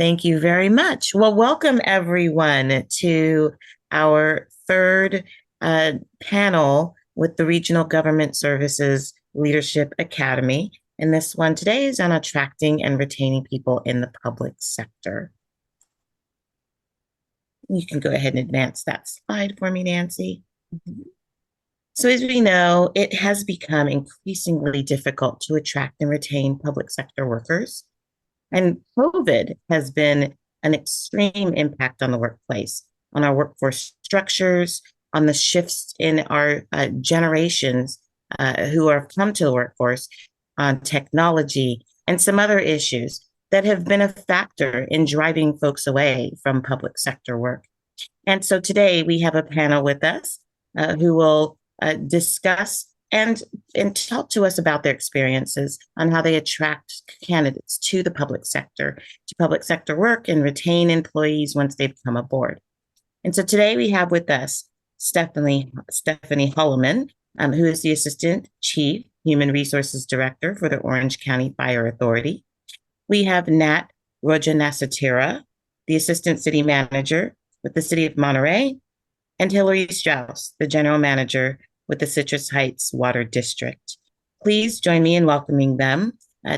Thank you very much. Well, welcome everyone to our third panel with the Regional Government Services Leadership Academy. And this one today is on attracting and retaining people in the public sector. You can go ahead and advance that slide for me, Nancy. So as we know, it has become increasingly difficult to attract and retain public sector workers. And COVID has been an extreme impact on the workplace, on our workforce structures, on the shifts in our generations who have come to the workforce, on technology, and some other issues that have been a factor in driving folks away from public sector work. And so today we have a panel with us who will discuss and talk to us about their experiences on how they attract candidates to the public sector, to public sector work, and retain employees once they've come aboard. And so today we have with us Stephanie Holloman, who is the Assistant Chief Human Resources Director for the Orange County Fire Authority. We have Nat Rojanasatira, the Assistant City Manager with the City of Monterey, and Hillary Strauss, the General Manager with the Citrus Heights Water District. Please join me in welcoming them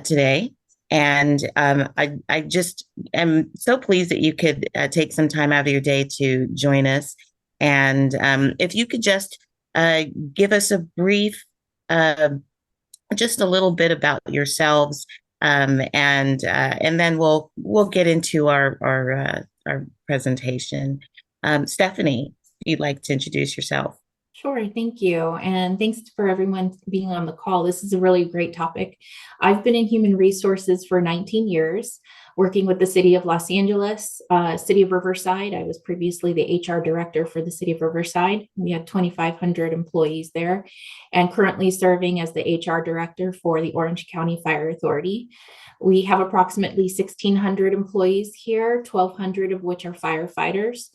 today. And I just am so pleased that you could take some time out of your day to join us. And if you could just give us a brief, just a little bit about yourselves, and then we'll get into our presentation. Stephanie, if you'd like to introduce yourself. Sure, thank you. And thanks for everyone being on the call. This is a really great topic. I've been in human resources for 19 years, working with the City of Los Angeles, City of Riverside. I was previously the HR director for the City of Riverside. We had 2,500 employees there, and currently serving as the HR director for the Orange County Fire Authority. We have approximately 1,600 employees here, 1,200 of which are firefighters.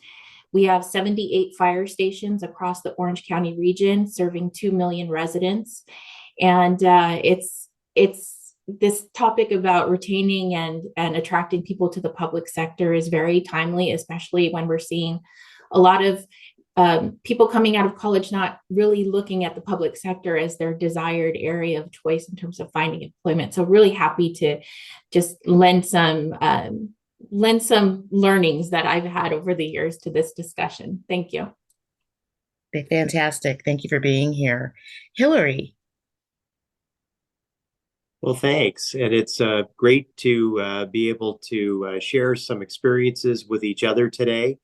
We have 78 fire stations across the Orange County region, serving 2 million residents. And it's this topic about retaining and attracting people to the public sector is very timely, especially when we're seeing a lot of people coming out of college not really looking at the public sector as their desired area of choice in terms of finding employment. So really happy to just lend some learnings that I've had over the years to this discussion. Thank you. Fantastic. Thank you for being here. Hillary. Well, thanks. And it's great to be able to share some experiences with each other today.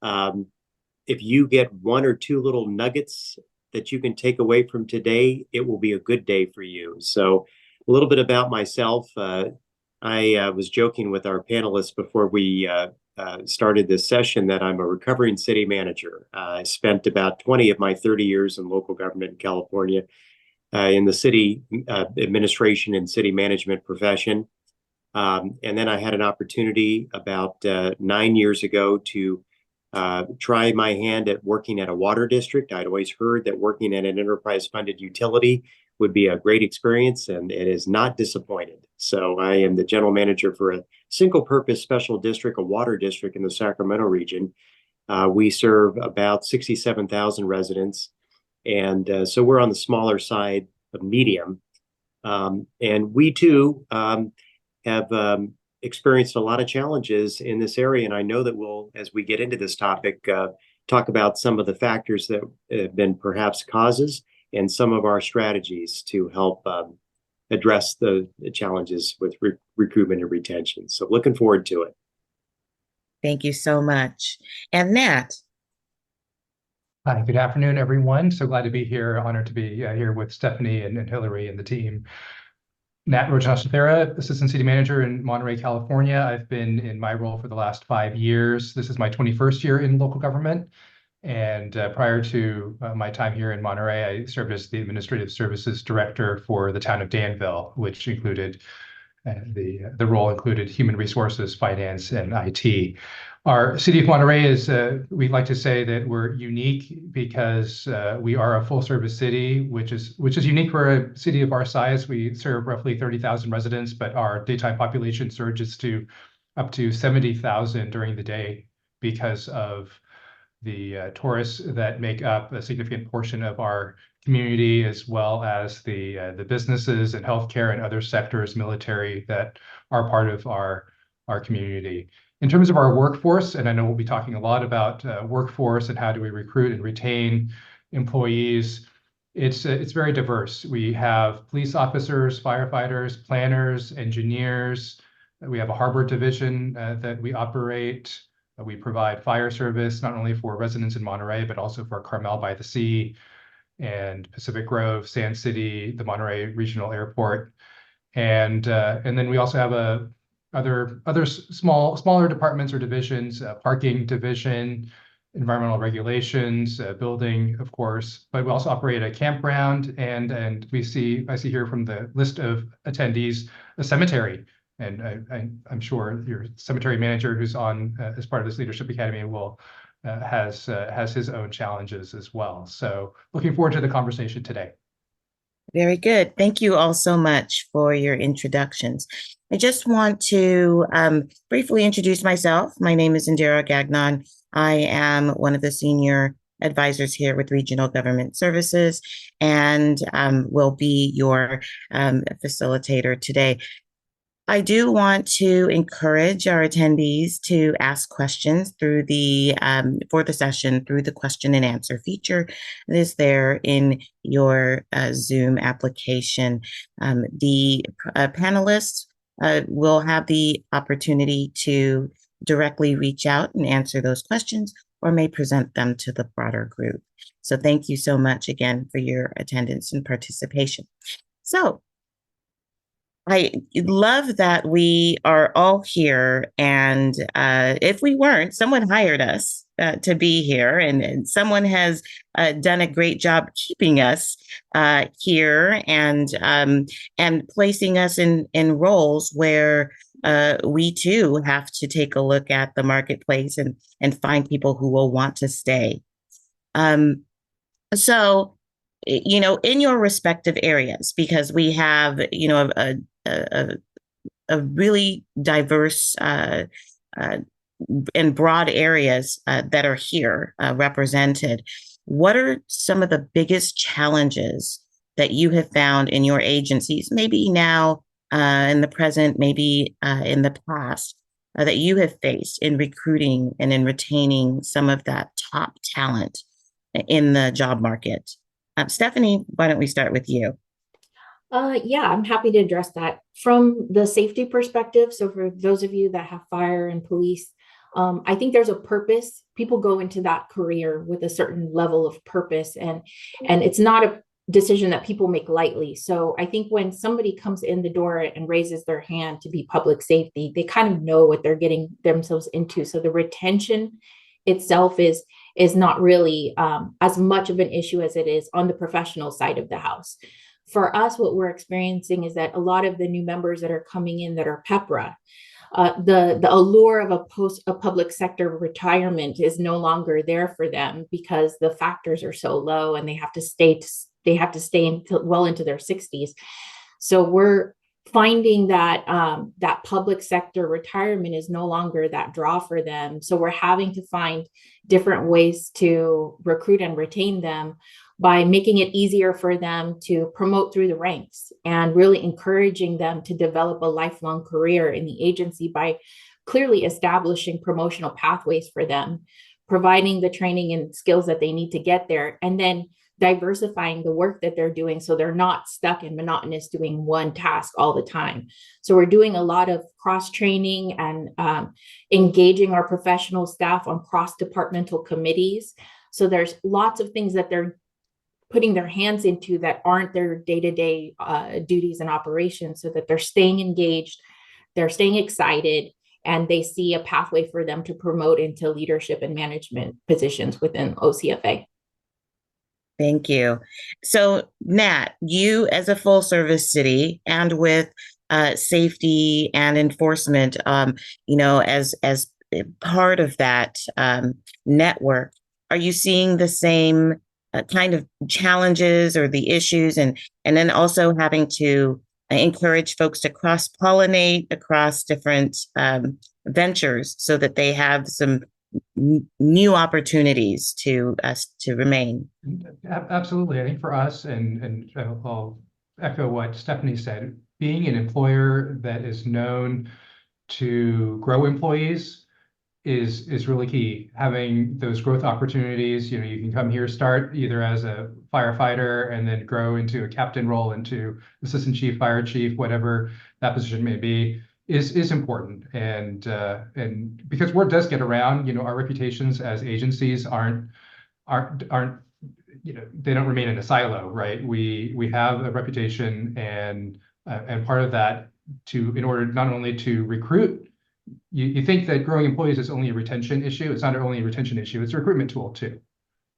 If you get one or two little nuggets that you can take away from today, it will be a good day for you. So a little bit about myself. I was joking with our panelists before we started this session that I'm a recovering city manager. I spent about 20 of my 30 years in local government in California in the city administration and city management profession. And then I had an opportunity about 9 years ago to try my hand at working at a water district. I'd always heard that working at an enterprise-funded utility would be a great experience, and it is not disappointed. So I am the general manager for a single-purpose special district, a water district in the Sacramento region. We serve about 67,000 residents, and so we're on the smaller side of medium. And we too have experienced a lot of challenges in this area, and I know that we'll, as we get into this topic, talk about some of the factors that have been perhaps causes and some of our strategies to help address the challenges with recruitment and retention. So looking forward to it. Thank you so much. And Nat. Hi, good afternoon, everyone. So glad to be here. Honored to be here with Stephanie and Hillary and the team. Nat Rojanasatira, Assistant City Manager in Monterey, California. I've been in my role for the last 5 years. This is my 21st year in local government. And prior to my time here in Monterey, I served as the Administrative Services Director for the town of Danville, which included the role included human resources, finance, and IT. Our city of Monterey is, we like to say that we're unique because we are a full service city, which is unique for a city of our size. We serve roughly 30,000 residents, but our daytime population surges to up to 70,000 during the day because of the tourists that make up a significant portion of our community, as well as the businesses and healthcare and other sectors, military, that are part of our community. In terms of our workforce, and I know we'll be talking a lot about workforce and how do we recruit and retain employees, it's very diverse. We have police officers, firefighters, planners, engineers. We have a harbor division that we operate. We provide fire service not only for residents in Monterey, but also for Carmel by the Sea and Pacific Grove, Sand City, the Monterey Regional Airport. And then we also have other smaller departments or divisions, parking division, environmental regulations, building, of course, but we also operate a campground, and I see here from the list of attendees, a cemetery. And I'm sure your cemetery manager, who's on as part of this Leadership Academy, will has his own challenges as well. So looking forward to the conversation today. Very good. Thank you all so much for your introductions. I just want to briefly introduce myself. My name is Indira Gagnon. I am one of the senior advisors here with Regional Government Services, and will be your facilitator today. I do want to encourage our attendees to ask questions through the for the session through the question and answer feature that is there in your Zoom application. The panelists will have the opportunity to directly reach out and answer those questions, or may present them to the broader group. So thank you so much again for your attendance and participation. So I love that we are all here, and if we weren't, someone hired us to be here, and someone has done a great job keeping us here and placing us in roles where we too have to take a look at the marketplace and find people who will want to stay. So, in your respective areas, because we have, a really diverse and broad areas that are here represented. What are some of the biggest challenges that you have found in your agencies, maybe now in the present, maybe in the past, that you have faced in recruiting and in retaining some of that top talent in the job market? Stephanie, why don't we start with you? Yeah, I'm happy to address that from the safety perspective. So for those of you that have fire and police, I think there's a purpose. People go into that career with a certain level of purpose, and it's not a decision that people make lightly. So I think when somebody comes in the door and raises their hand to be public safety, they kind of know what they're getting themselves into. So the retention itself is not really as much of an issue as it is on the professional side of the house. For us, what we're experiencing is that a lot of the new members that are coming in that are PEPRA, the allure of a public sector retirement is no longer there for them because the factors are so low, and they have to stay well into their 60s. So we're finding that that public sector retirement is no longer that draw for them. So we're having to find different ways to recruit and retain them by making it easier for them to promote through the ranks, and really encouraging them to develop a lifelong career in the agency by clearly establishing promotional pathways for them, providing the training and skills that they need to get there, and then diversifying the work that they're doing so they're not stuck in monotonous doing one task all the time. So we're doing a lot of cross-training and engaging our professional staff on cross-departmental committees. So there's lots of things that they're putting their hands into that aren't their day-to-day duties and operations, so that they're staying engaged, they're staying excited, and they see a pathway for them to promote into leadership and management positions within OCFA. Thank you. So, Nat, you as a full service city and with safety and enforcement, as part of that network, are you seeing the same kind of challenges or the issues, and then also having to I encourage folks to cross-pollinate across different ventures so that they have some new opportunities to remain. Absolutely. I think for us, and I'll echo what Stephanie said, being an employer that is known to grow employees is really key. Having those growth opportunities, you can come here, start either as a firefighter and then grow into a captain role, into assistant chief, fire chief, whatever that position may be, is important. And because word does get around, our reputations as agencies aren't they don't remain in a silo, right? We have a reputation, and part of that, in order not only to recruit. You think that growing employees is only a retention issue. It's not only a retention issue, it's a recruitment tool too.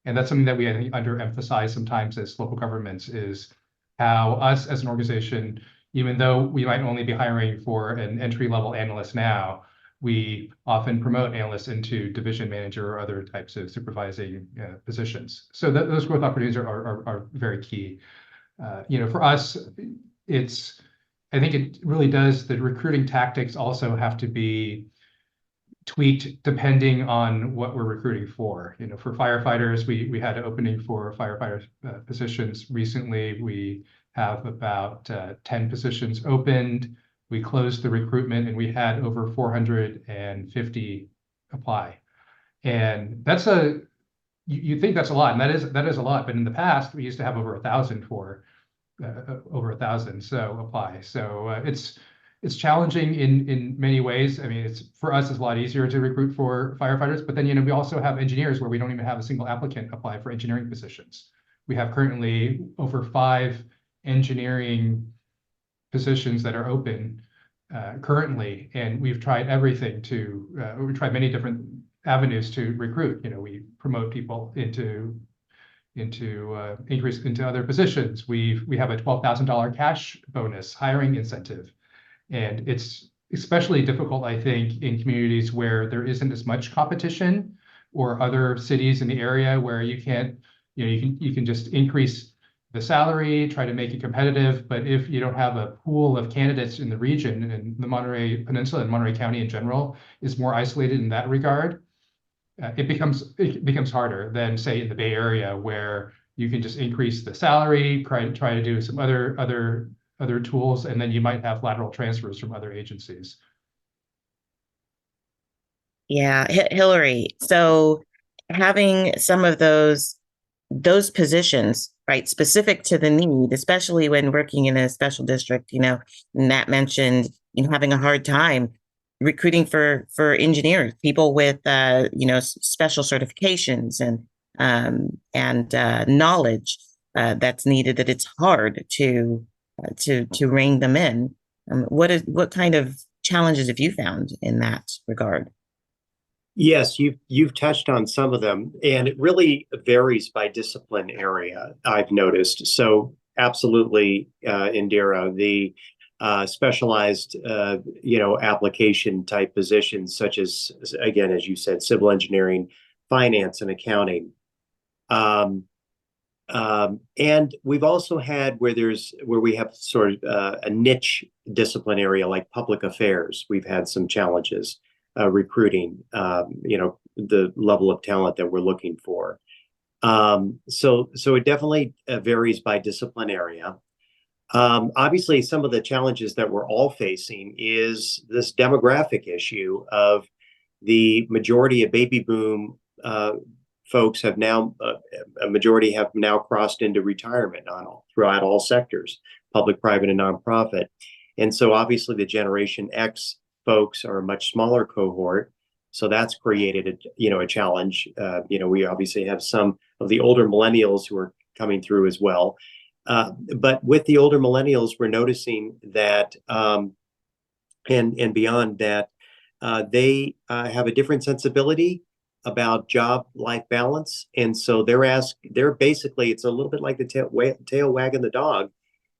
And that's something that we, I think, underemphasize sometimes as local governments, is how us as an organization, even though we might only be hiring for an entry-level analyst now, we often promote analysts into division manager or other types of supervising positions. So those growth opportunities are very key. For us, I think it really does. The recruiting tactics also have to be tweaked depending on what we're recruiting for. For firefighters, we had an opening for firefighter positions recently. We have about 10 positions opened. We closed the recruitment and we had over 450 apply. And you think that's a lot, and that is a lot. But in the past, we used to have over 1,000 so apply. So it's challenging in many ways. I mean, for us, it's a lot easier to recruit for firefighters, but then we also have engineers where we don't even have a single applicant apply for engineering positions. We have currently over 5 engineering positions that are open currently, and we've tried everything we tried many different avenues to recruit. We promote people into increase into other positions. We have a $12,000 cash bonus hiring incentive. And it's especially difficult, I think, in communities where there isn't as much competition, or other cities in the area where you can't, you can just increase the salary, try to make it competitive. But if you don't have a pool of candidates in the region, and the Monterey Peninsula and Monterey County in general is more isolated in that regard, it becomes harder than, say, in the Bay Area, where you can just increase the salary, try to do some other tools, and then you might have lateral transfers from other agencies. Yeah, Hillary. So having some of those positions, right, specific to the need, especially when working in a special district, Nat mentioned, having a hard time recruiting for engineers, people with special certifications and knowledge that's needed, that it's hard to rein them in. What kind of challenges have you found in that regard? Yes, you've touched on some of them, and it really varies by discipline area, I've noticed. So absolutely, Indira, the specialized application type positions, such as, again, as you said, civil engineering, finance, and accounting. And we've also had where we have sort of a niche discipline area like public affairs. We've had some challenges recruiting, the level of talent that we're looking for. So it definitely varies by discipline area. Obviously, some of the challenges that we're all facing is this demographic issue of the majority of baby boom folks have now, a majority have now crossed into retirement throughout all sectors, public, private, and nonprofit. And so obviously the Generation X folks are a much smaller cohort. So that's created a challenge. We obviously have some of the older millennials who are coming through as well. But with the older millennials, we're noticing that, and beyond that, they have a different sensibility about job-life balance. And so they're basically, it's a little bit like the tail wagging the dog,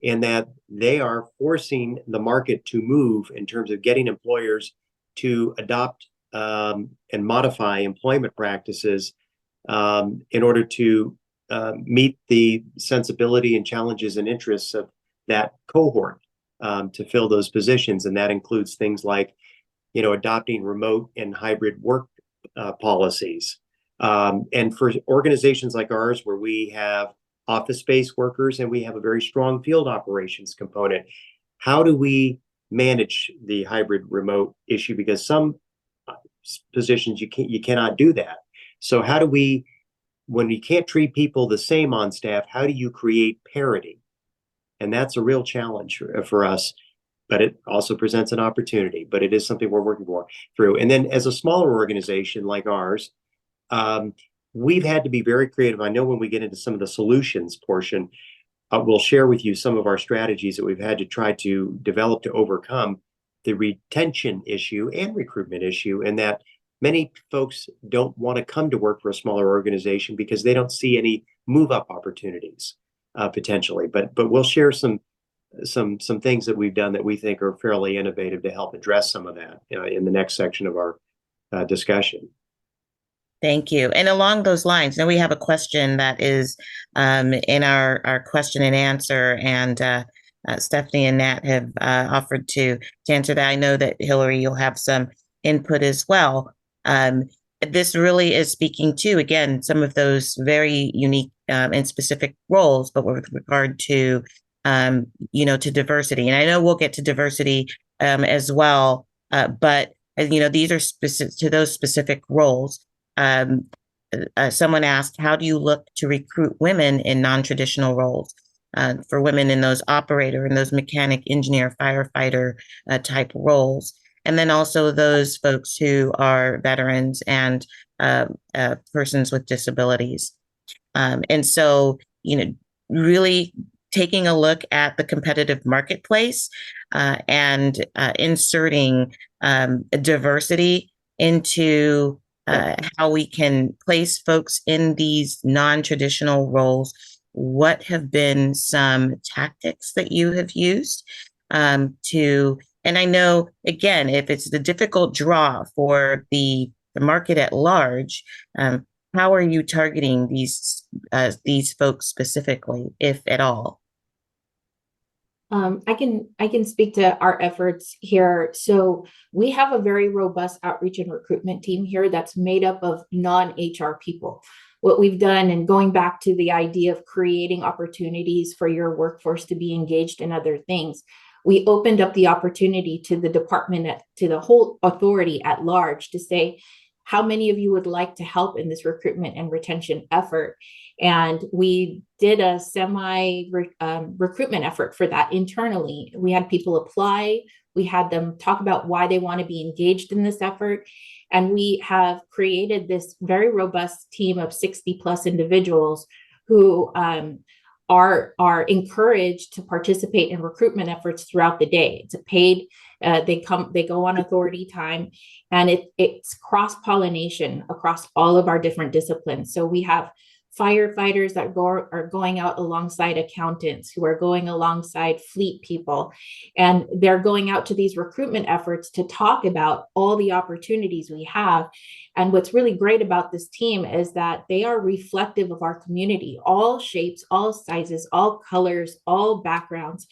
in that they are forcing the market to move in terms of getting employers to adopt and modify employment practices in order to meet the sensibility and challenges and interests of that cohort to fill those positions. And that includes things like, adopting remote and hybrid work policies. And for organizations like ours, where we have office-based workers and we have a very strong field operations component, how do we manage the hybrid remote issue? Because some positions you cannot do that. So how do we, when you can't treat people the same on staff, how do you create parity? And that's a real challenge for us, but it also presents an opportunity. But it is something we're working through. And then as a smaller organization like ours, we've had to be very creative. I know when we get into some of the solutions portion, we'll share with you some of our strategies that we've had to try to develop to overcome the retention issue and recruitment issue, and that many folks don't want to come to work for a smaller organization because they don't see any move up opportunities potentially. But we'll share some things that we've done that we think are fairly innovative to help address some of that in the next section of our discussion. Thank you. And along those lines, now we have a question that is in our question and answer, and Stephanie and Nat have offered to answer that. I know that Hillary, you'll have some input as well. This really is speaking to, again, some of those very unique and specific roles, but with regard to, to diversity. And I know we'll get to diversity as well, but, these are specific to those specific roles. Someone asked, how do you look to recruit women in non-traditional roles? For women in those operator and those mechanic, engineer, firefighter type roles, and then also those folks who are veterans and persons with disabilities. And so, really taking a look at the competitive marketplace and inserting diversity into how we can place folks in these non-traditional roles. What have been some tactics that you have used and I know, again, if it's the difficult draw for the market at large, how are you targeting these folks specifically, if at all? I can speak to our efforts here. So we have a very robust outreach and recruitment team here that's made up of non-HR people. What we've done, and going back to the idea of creating opportunities for your workforce to be engaged in other things, we opened up the opportunity to the department, to the whole authority at large, to say, how many of you would like to help in this recruitment and retention effort? And we did a recruitment effort for that internally. We had people apply. We had them talk about why they want to be engaged in this effort. And we have created this very robust team of 60 plus individuals who are encouraged to participate in recruitment efforts throughout the day. It's a paid, they go on authority time, and it's cross-pollination across all of our different disciplines. So we have firefighters that are going out alongside accountants, who are going alongside fleet people, and they're going out to these recruitment efforts to talk about all the opportunities we have. And what's really great about this team is that they are reflective of our community, all shapes, all sizes, all colors, all backgrounds.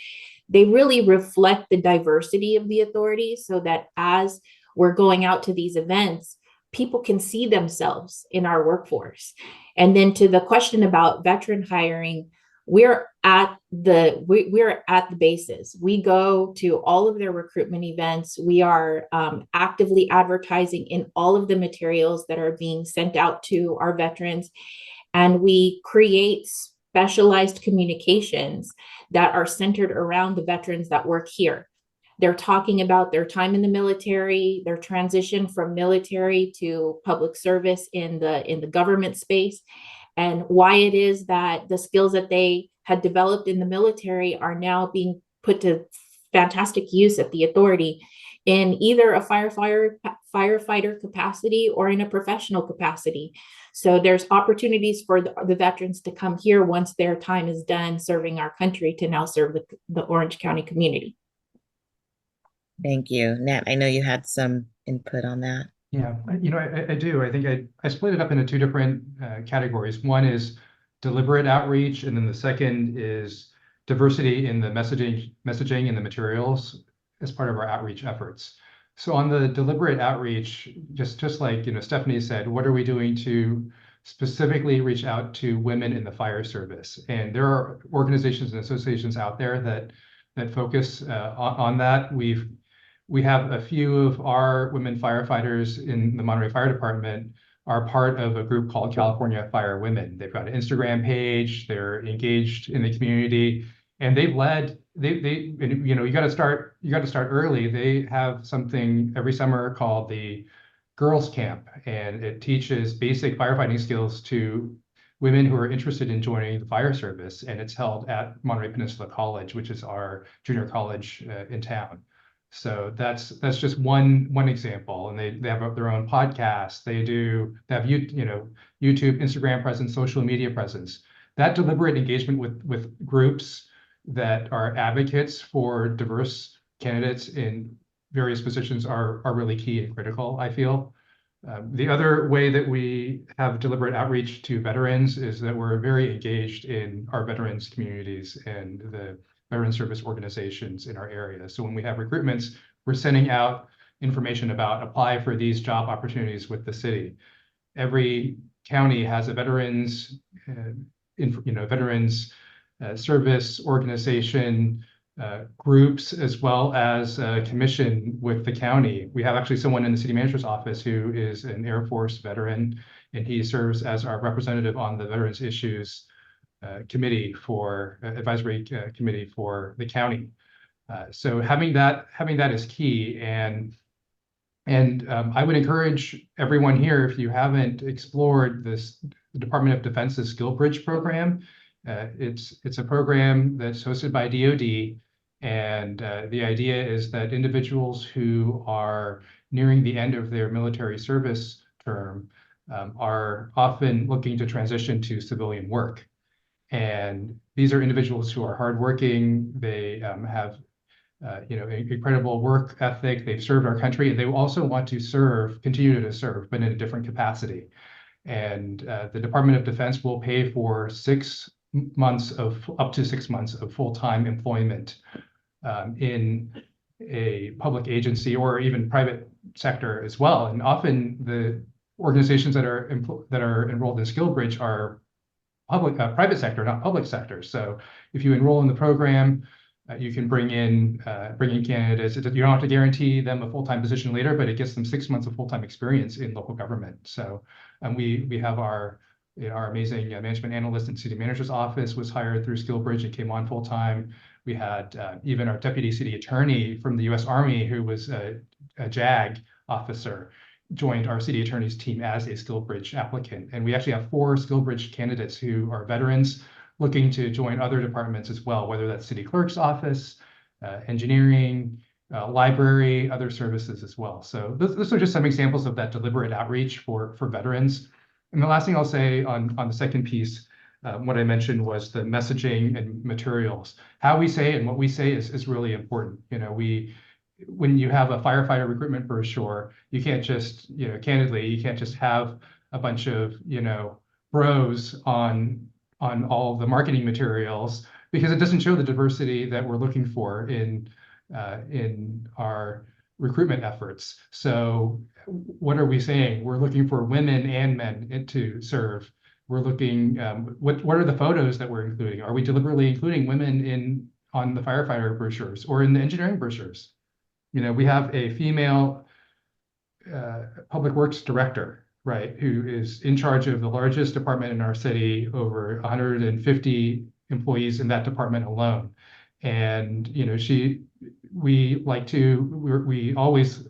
They really reflect the diversity of the authority, so that as we're going out to these events, people can see themselves in our workforce. And then to the question about veteran hiring, we're at the bases. We go to all of their recruitment events. We are actively advertising in all of the materials that are being sent out to our veterans. And we create specialized communications that are centered around the veterans that work here. They're talking about their time in the military, their transition from military to public service in the government space, and why it is that the skills that they had developed in the military are now being put to fantastic use at the authority in either a firefighter capacity or in a professional capacity. So there's opportunities for the veterans to come here once their time is done serving our country, to now serve the Orange County community. Thank you. Nat, I know you had some input on that. Yeah, I do. I think I split it up into two different categories. One is deliberate outreach, and then the second is diversity in the messaging and the materials as part of our outreach efforts. So on the deliberate outreach, just like Stephanie said, what are we doing to specifically reach out to women in the fire service? And there are organizations and associations out there that focus on that. We have a few of our women firefighters in the Monterey Fire Department are part of a group called California Fire Women. They've got an Instagram page, they're engaged in the community, and they've led, you got to start early. They have something every summer called the Girls Camp, and it teaches basic firefighting skills to women who are interested in joining the fire service, and it's held at Monterey Peninsula College, which is our junior college in town. So that's just one example, and they have their own podcast. They have YouTube, Instagram presence, social media presence. That deliberate engagement with groups that are advocates for diverse candidates in various positions are really key and critical, I feel. The other way that we have deliberate outreach to veterans is that we're very engaged in our veterans communities and the veteran service organizations in our area. So when we have recruitments, we're sending out information about apply for these job opportunities with the city. Every county has a veterans, service organization, groups, as well as a commission with the county. We have actually someone in the city manager's office who is an Air Force veteran, and he serves as our representative on the Veterans Issues committee for advisory committee for the county. So having that is key, and I would encourage everyone here, if you haven't explored the Department of Defense's Skill Bridge program. It's a program that's hosted by DoD, and the idea is that individuals who are nearing the end of their military service term are often looking to transition to civilian work. And these are individuals who are hardworking. They have incredible work ethic. They've served our country, and they also want to continue to serve, but in a different capacity. And the Department of Defense will pay for up to 6 months of full-time employment in a public agency or even private sector as well. And often the organizations that are enrolled in SkillBridge are private sector, not public sector. So if you enroll in the program, you can bring in candidates. You don't have to guarantee them a full-time position later, but it gets them 6 months of full-time experience in local government. So we have our amazing management analyst in city manager's office was hired through SkillBridge and came on full-time. We had even our deputy city attorney from the U.S. Army, who was a JAG officer, joined our city attorney's team as a SkillBridge applicant. And we actually have 4 SkillBridge candidates who are veterans looking to join other departments as well, whether that's city clerk's office, engineering, library, other services as well. So those are just some examples of that deliberate outreach for veterans. And the last thing I'll say on the second piece, what I mentioned was the messaging and materials. How we say and what we say is really important. When you have a firefighter recruitment brochure, you can't just, candidly, you can't just have a bunch of, bros on all of the marketing materials, because it doesn't show the diversity that we're looking for in our recruitment efforts. So what are we saying? We're looking for women and men to serve. We're looking, what are the photos that we're including? Are we deliberately including women on the firefighter brochures or in the engineering brochures? We have a female public works director, right, who is in charge of the largest department in our city, over 150 employees in that department alone. And we always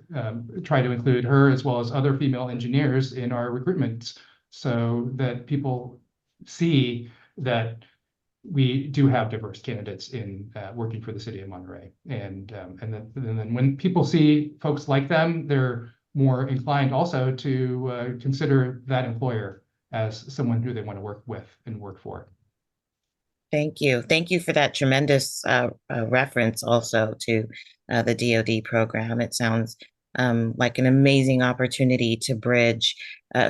try to include her as well as other female engineers in our recruitments, so that people see that we do have diverse candidates in working for the city of Monterey. And then when people see folks like them, they're more inclined also to consider that employer as someone who they want to work with and work for. Thank you. Thank you for that tremendous reference also to the DoD program. It sounds like an amazing opportunity to bridge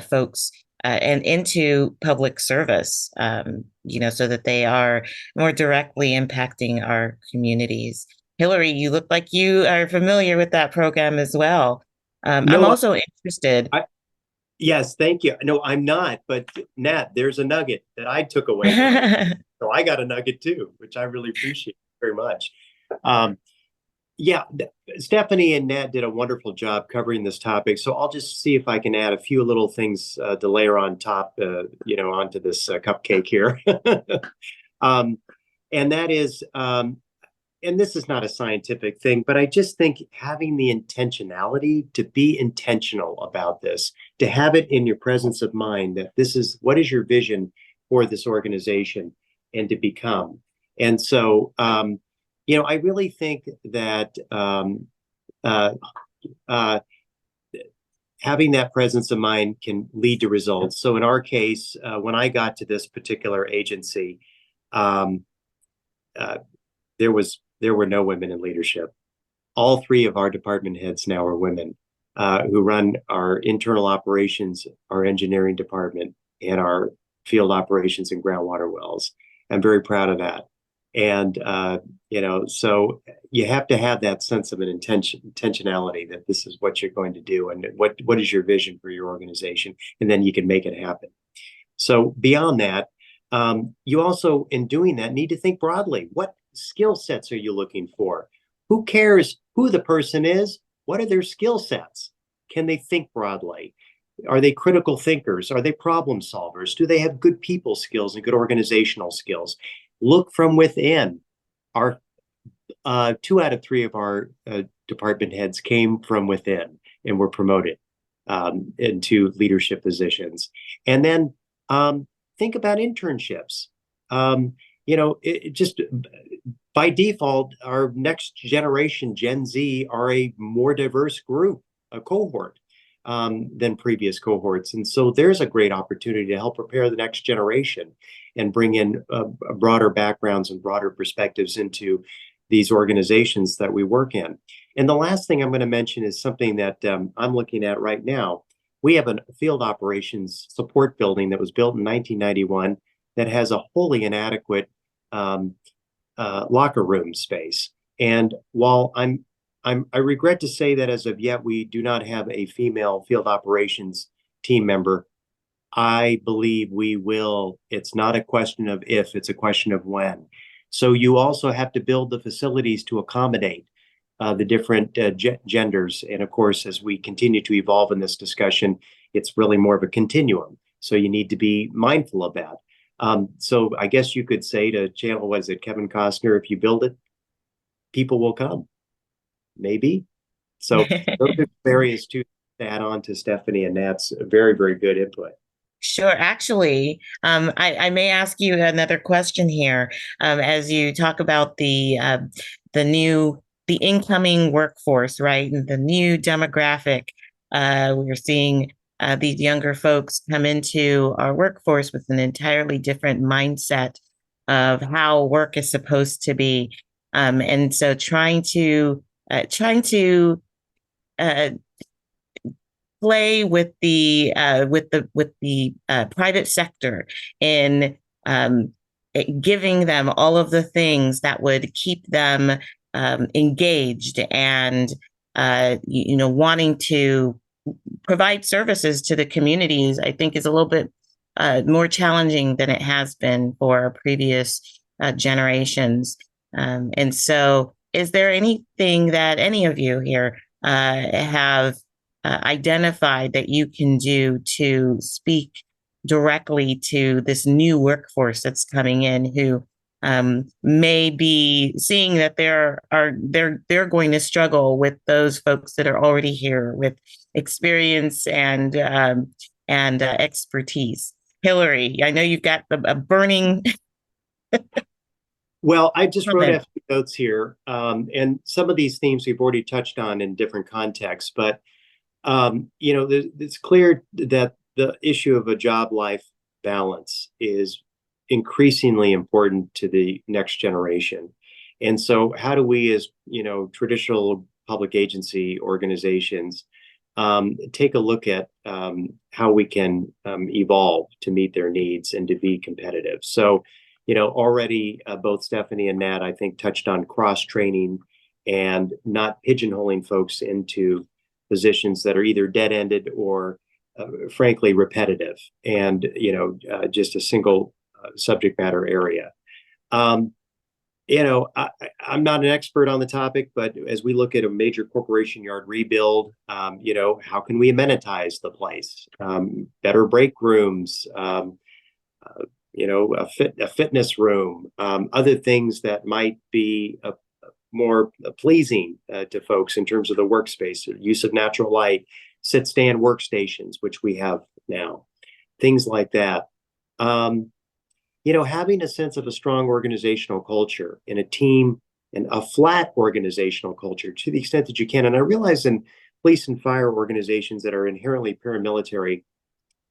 folks and into public service, so that they are more directly impacting our communities. Hillary, you look like you are familiar with that program as well. I'm No, also interested. yes, thank you. No, I'm not, but Nat, there's a nugget that I took away from it. So I got a nugget too, which I really appreciate very much. Um, yeah, Stephanie and Nat did a wonderful job covering this topic. So I'll just see if I can add a few little things to layer on top, onto this cupcake here. um, and that is, and this is not a scientific thing, but I just think having the intentionality to be intentional about this, to have it in your presence of mind that this is what is your vision for this organization and to become. And so, I really think that uh, uh, having that presence of mind can lead to results. So in our case, when I got to this particular agency, um, uh, there were no women in leadership. All three of our department heads now are women who run our internal operations, our engineering department, and our field operations and groundwater wells. I'm very proud of that. And so you have to have that sense of an intentionality that this is what you're going to do and what is your vision for your organization, and then you can make it happen. So beyond that, you also, in doing that, need to think broadly. What skill sets are you looking for? Who cares who the person is? What are their skill sets? Can they think broadly? Are they critical thinkers? Are they problem solvers? Do they have good people skills and good organizational skills? Look from within. Our 2 out of 3 of our department heads came from within and were promoted into leadership positions. And then think about internships. Just by default, our next generation, Gen Z, are a more diverse group, a cohort than previous cohorts. And so there's a great opportunity to help prepare the next generation and bring in broader backgrounds and broader perspectives into these organizations that we work in. And the last thing I'm going to mention is something that I'm looking at right now. We have a field operations support building that was built in 1991 that has a wholly inadequate locker room space. And while I regret to say that as of yet, we do not have a female field operations team member. I believe we will. It's not a question of if, it's a question of when. So you also have to build the facilities to accommodate the different genders. And of course, as we continue to evolve in this discussion, it's really more of a continuum. So you need to be mindful of that. So I guess you could say to channel, what is it, Kevin Costner, if you build it, people will come. Maybe. So those are areas to add on to Stephanie and Nat's very, very good input. Sure. Actually, I may ask you another question here as you talk about the incoming workforce, right, and the new demographic. We're seeing these younger folks come into our workforce with an entirely different mindset of how work is supposed to be, and so trying to uh, play with the private sector in giving them all of the things that would keep them engaged and wanting to provide services to the communities, I think is a little bit more challenging than it has been for previous generations. And so is there anything that any of you here have identified that you can do to speak directly to this new workforce that's coming in, who may be seeing that they're going to struggle with those folks that are already here with experience and expertise? Hillary, I know you've got a burning. Well, I just wrote a few notes here, and some of these themes we've already touched on in different contexts, but it's clear that the issue of a job-life balance is increasingly important to the next generation. And so how do we, as traditional public agency organizations, take a look at how we can evolve to meet their needs and to be competitive. So, already both Stephanie and Nat, I think, touched on cross-training and not pigeonholing folks into positions that are either dead-ended or frankly repetitive and just a single subject matter area. I'm not an expert on the topic, but as we look at a major corporation yard rebuild, how can we amenitize the place? Better break rooms, a fitness room, other things that might be more pleasing to folks in terms of the workspace, use of natural light, sit-stand workstations, which we have now, things like that. Having a sense of a strong organizational culture in a team and a flat organizational culture to the extent that you can. And I realize in police and fire organizations that are inherently paramilitary,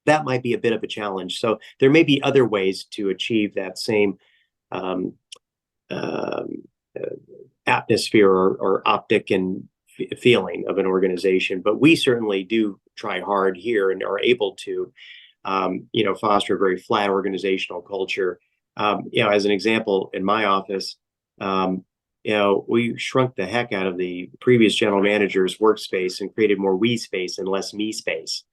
that might be a bit of a challenge. So there may be other ways to achieve that same atmosphere or optic and feeling of an organization. But we certainly do try hard here and are able to foster a very flat organizational culture. As an example, in my office, we shrunk the heck out of the previous general manager's workspace and created more we space and less me space.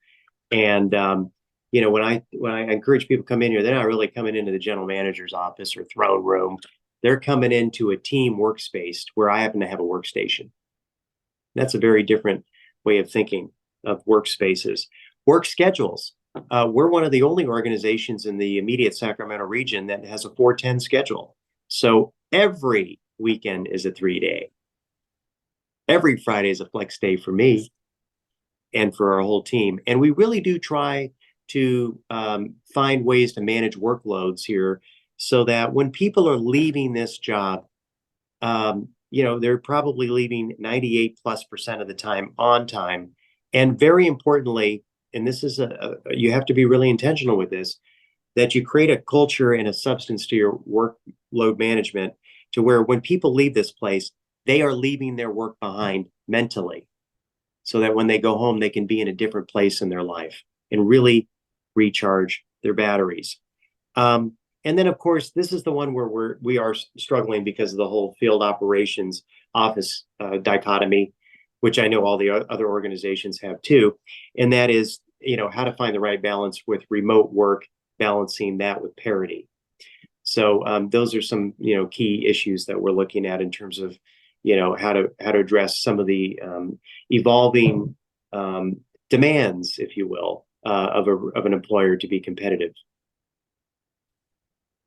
And when I encourage people to come in here, they're not really coming into the general manager's office or throne room. They're coming into a team workspace where I happen to have a workstation. That's a very different way of thinking of workspaces. Work schedules. We're one of the only organizations in the immediate Sacramento region that has a 4-10 schedule. So every weekend is a 3-day. Every Friday is a flex day for me and for our whole team. And we really do try to find ways to manage workloads here so that when people are leaving this job, they're probably leaving 98+% of the time on time. And very importantly, and this is you have to be really intentional with this, that you create a culture and a substance to your workload management to where when people leave this place, they are leaving their work behind mentally so that when they go home, they can be in a different place in their life and really recharge their batteries. And then, of course, this is the one where we are struggling because of the whole field operations office dichotomy, which I know all the other organizations have too. And that is, how to find the right balance with remote work, balancing that with parity. So those are some, key issues that we're looking at in terms of, how to address some of the evolving demands, if you will, of an employer to be competitive.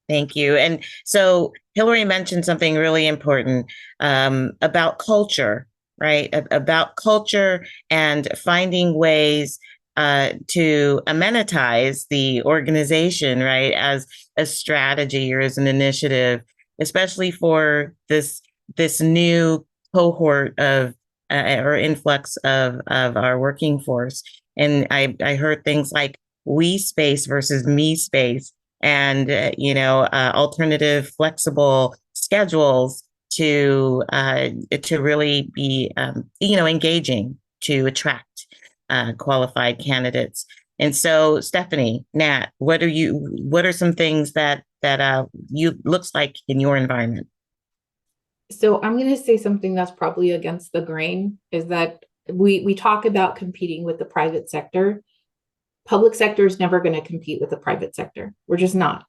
Thank you. And so Hillary mentioned something really important about culture, right? About culture and finding ways to amenitize the organization, right, as a strategy or as an initiative, especially for this new cohort of or influx of our working force. And I heard things like we space versus me space, and alternative flexible schedules to really be engaging to attract qualified candidates. And so, Stephanie, Nat, what are some things that you looks like in your environment? So I'm going to say something that's probably against the grain, is that we talk about competing with the private sector. Public sector is never going to compete with the private sector. We're just not.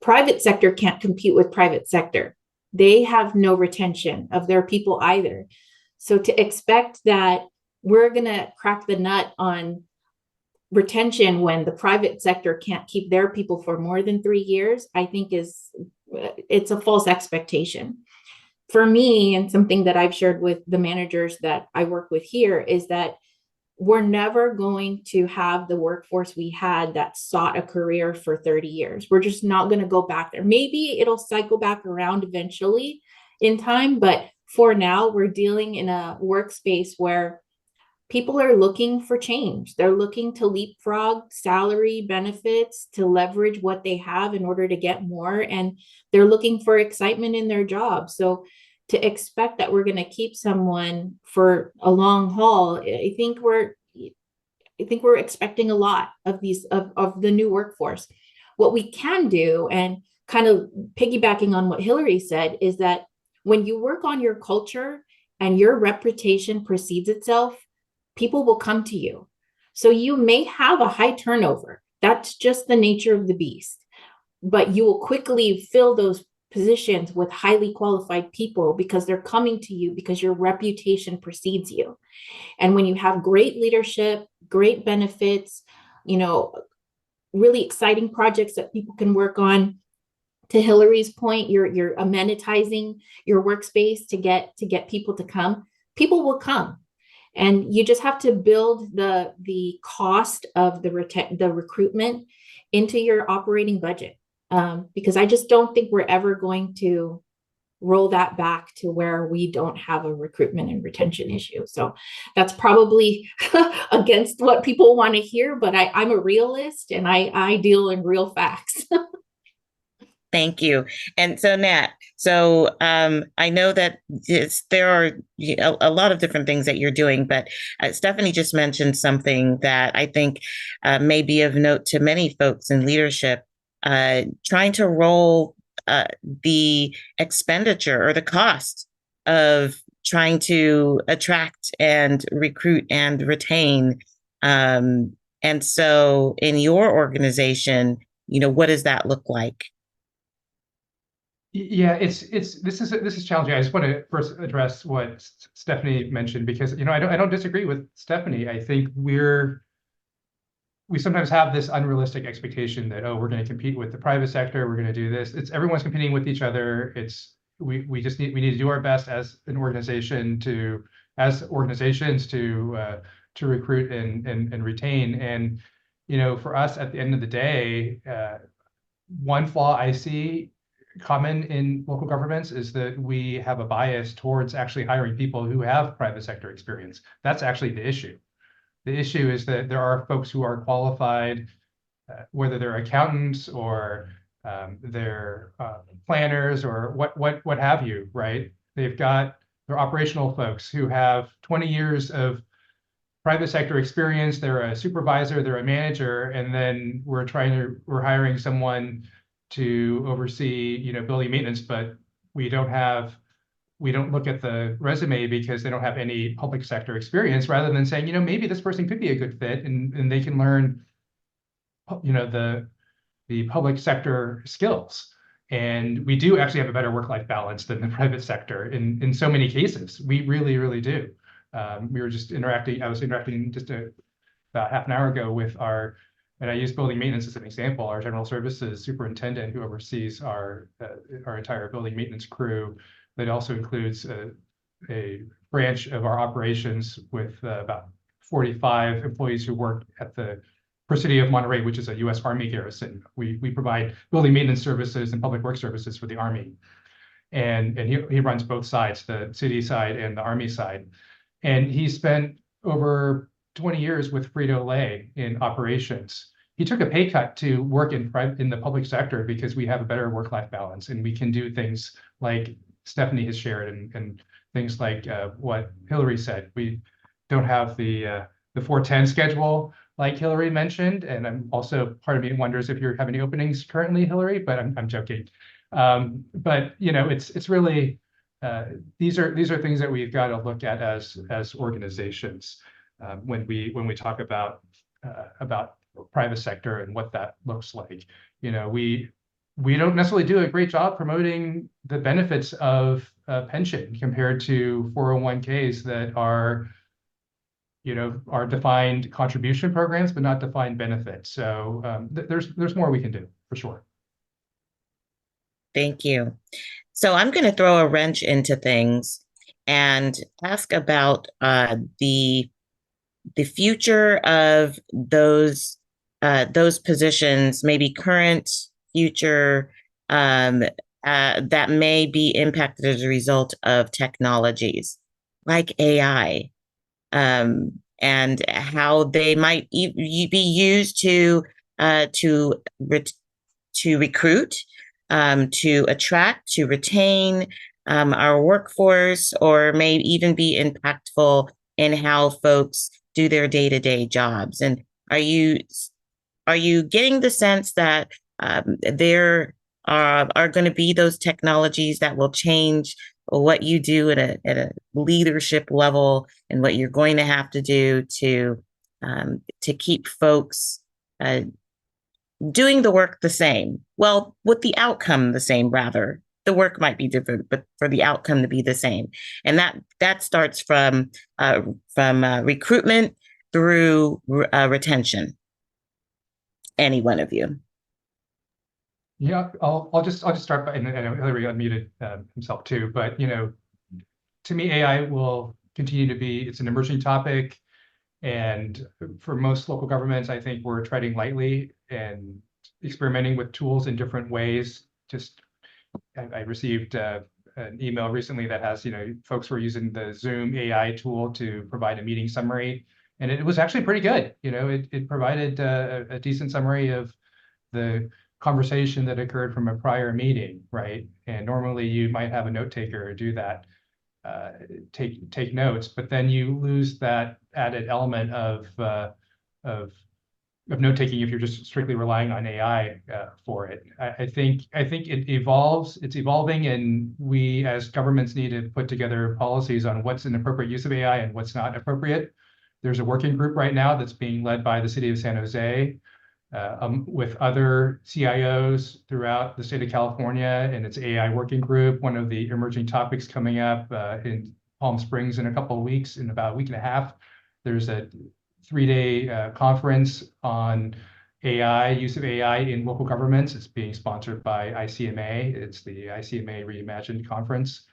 Private sector can't compete with private sector. They have no retention of their people either. So to expect that we're going to crack the nut on retention when the private sector can't keep their people for more than 3 years, I think it's a false expectation. For me, and something that I've shared with the managers that I work with here, is that we're never going to have the workforce we had that sought a career for 30 years. We're just not going to go back there. Maybe it'll cycle back around eventually in time, but for now, we're dealing in a workspace where people are looking for change. They're looking to leapfrog salary, benefits, to leverage what they have in order to get more. And they're looking for excitement in their job. So to expect that we're going to keep someone for a long haul, I think I think we're expecting a lot of these of the new workforce. What we can do, and kind of piggybacking on what Hillary said, is that when you work on your culture and your reputation precedes itself, people will come to you. So you may have a high turnover. That's just the nature of the beast. But you will quickly fill those positions with highly qualified people because they're coming to you because your reputation precedes you. And when you have great leadership, great benefits, really exciting projects that people can work on, to Hillary's point, you're amenitizing your workspace to get people to come. People will come, and you just have to build the cost of the recruitment into your operating budget, because I just don't think we're ever going to roll that back to where we don't have a recruitment and retention issue. So that's probably against what people want to hear, but I'm a realist and I deal in real facts. Thank you. And so, Nat, I know that there are a lot of different things that you're doing, but Stephanie just mentioned something that I think may be of note to many folks in leadership, trying to roll the expenditure or the cost of trying to attract and recruit and retain. And so in your organization, what does that look like? Yeah, this is challenging. I just want to first address what Stephanie mentioned, because I don't disagree with Stephanie. I think we sometimes have this unrealistic expectation that, we're going to compete with the private sector, we're going to do this. Everyone's competing with each other. We need to do our best as organizations to recruit and retain. And for us, at the end of the day, one flaw I see common in local governments is that we have a bias towards actually hiring people who have private sector experience. That's actually the issue. The issue is that there are folks who are qualified, whether they're accountants or they're planners or what have you, right? They're operational folks who have 20 years of private sector experience. They're a supervisor, they're a manager, and then we're hiring someone to oversee, building maintenance, but we don't look at the resume because they don't have any public sector experience, rather than saying, maybe this person could be a good fit and they can learn, the public sector skills. And we do actually have a better work-life balance than the private sector in so many cases. We really, really do. I was interacting just about half an hour ago with and I use building maintenance as an example, our general services superintendent who oversees our entire building maintenance crew. That also includes a branch of our operations with about 45 employees who work at the City of Monterey, which is a U.S. Army garrison. We provide building maintenance services and public works services for the Army. And he runs both sides, the city side and the Army side. And he spent over 20 years with Frito-Lay in operations. He took a pay cut to work in the public sector because we have a better work-life balance and we can do things like Stephanie has shared and things like what Hillary said. We don't have the 410 schedule like Hillary mentioned, and I'm also, part of me wonders if you have any openings currently, Hillary, but I'm joking. But it's really these are things that we've got to look at as organizations when we talk about private sector and what that looks like. We don't necessarily do a great job promoting the benefits of pension compared to 401ks that are defined contribution programs, but not defined benefits. So there's more we can do for sure. Thank you. So I'm going to throw a wrench into things and ask about the future of those positions, maybe current, future, that may be impacted as a result of technologies like AI, and how they might be used to recruit, to attract, to retain our workforce, or may even be impactful in how folks do their day-to-day jobs? And are you getting the sense that there are going to be those technologies that will change what you do at a leadership level and what you're going to have to do to keep folks doing the work the same? Well, with the outcome the same, rather. The work might be different, but for the outcome to be the same. And that starts from recruitment through retention. Any one of you. Yeah, I'll just start by, and Hillary unmuted himself too, but to me, AI will continue to be, it's an emerging topic. And for most local governments, I think we're treading lightly and experimenting with tools in different ways. I received an email recently that has, folks were using the Zoom AI tool to provide a meeting summary, and it was actually pretty good. It provided a decent summary of the conversation that occurred from a prior meeting, right? And normally you might have a note taker do that, take notes, but then you lose that added element of note taking if you're just strictly relying on AI for it. I think it evolves. It's evolving, and we as governments need to put together policies on what's an appropriate use of AI and what's not appropriate. There's a working group right now that's being led by the city of San Jose, with other CIOs throughout the state of California, and its AI working group. One of the emerging topics coming up in Palm Springs in a couple of weeks, in about a week and a half, there's a 3-day conference on AI, use of AI in local governments. It's being sponsored by ICMA. It's the ICMA Reimagined Conference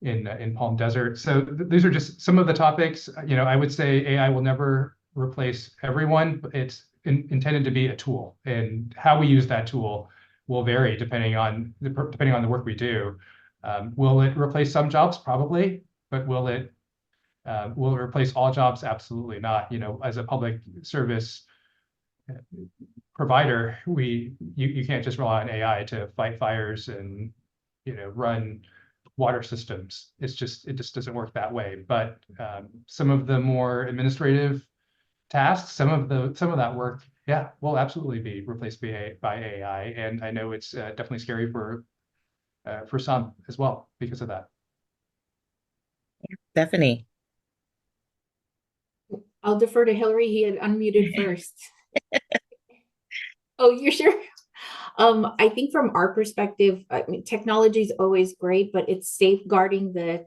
in Palm Desert. So these are just some of the topics. I would say AI will never replace everyone, but it's intended to be a tool, and how we use that tool will vary depending on the work we do. Will it replace some jobs? Probably, but will it replace all jobs? Absolutely not. As a public service provider, you can't just rely on AI to fight fires and run water systems. It just doesn't work that way. But some of the more administrative tasks, some of that work, yeah, will absolutely be replaced by AI. And I know it's definitely scary for some as well because of that. Stephanie. I'll defer to Hillary. He had unmuted first. Oh, you're sure? I think from our perspective, technology is always great, but it's safeguarding the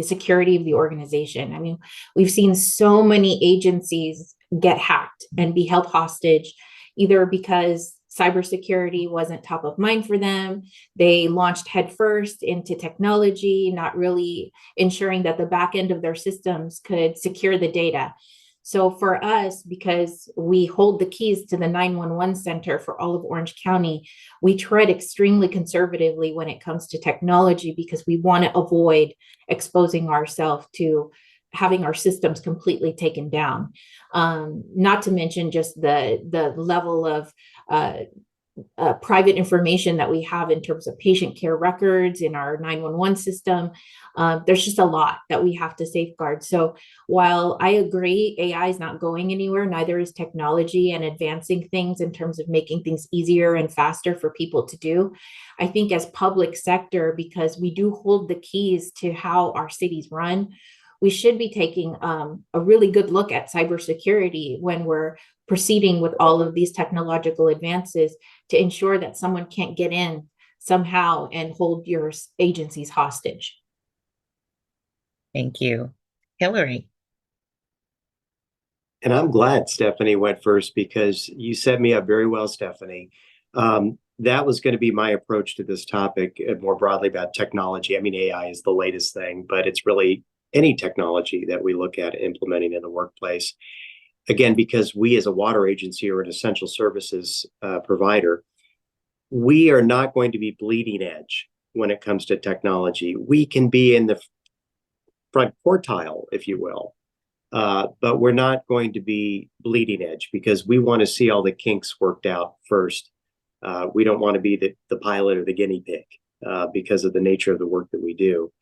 security of the organization. I mean, we've seen so many agencies get hacked and be held hostage, either because cybersecurity wasn't top of mind for them. They launched headfirst into technology, not really ensuring that the back end of their systems could secure the data. So for us, because we hold the keys to the 911 center for all of Orange County, we tread extremely conservatively when it comes to technology, because we want to avoid exposing ourselves to having our systems completely taken down. Not to mention just the level of private information that we have in terms of patient care records in our 911 system. There's just a lot that we have to safeguard. So while I agree AI is not going anywhere, neither is technology and advancing things in terms of making things easier and faster for people to do. I think as public sector, because we do hold the keys to how our cities run, we should be taking a really good look at cybersecurity when we're proceeding with all of these technological advances, to ensure that someone can't get in somehow and hold your agencies hostage. Thank you. Hillary. And I'm glad Stephanie went first, because you set me up very well, Stephanie. That was going to be my approach to this topic, more broadly about technology. I mean, AI is the latest thing, but it's really any technology that we look at implementing in the workplace. Again, because we as a water agency or an essential services provider, we are not going to be bleeding edge when it comes to technology. We can be in the front quartile, if you will, but we're not going to be bleeding edge, because we want to see all the kinks worked out first. We don't want to be the pilot or the guinea pig because of the nature of the work that we do.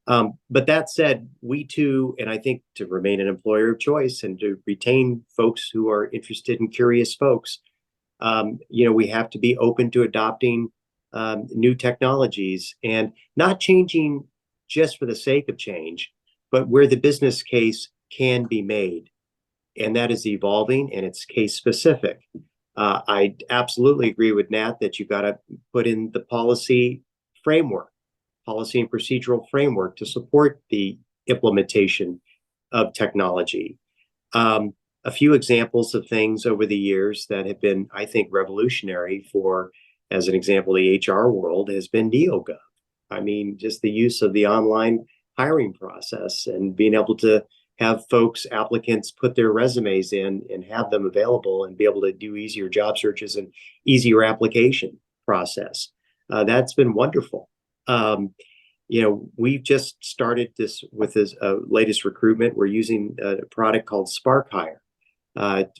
But that said, we too, and I think to remain an employer of choice and to retain folks who are interested and curious folks, we have to be open to adopting new technologies and not changing just for the sake of change, but where the business case can be made. And that is evolving and it's case specific. I absolutely agree with Nat that you've got to put in the policy and procedural framework to support the implementation of technology. A few examples of things over the years that have been, I think, revolutionary as an example, the HR world has been NeoGov. I mean, just the use of the online hiring process and being able to have applicants put their resumes in and have them available and be able to do easier job searches and easier application process. That's been wonderful. We've just started this with this latest recruitment. We're using a product called Spark Hire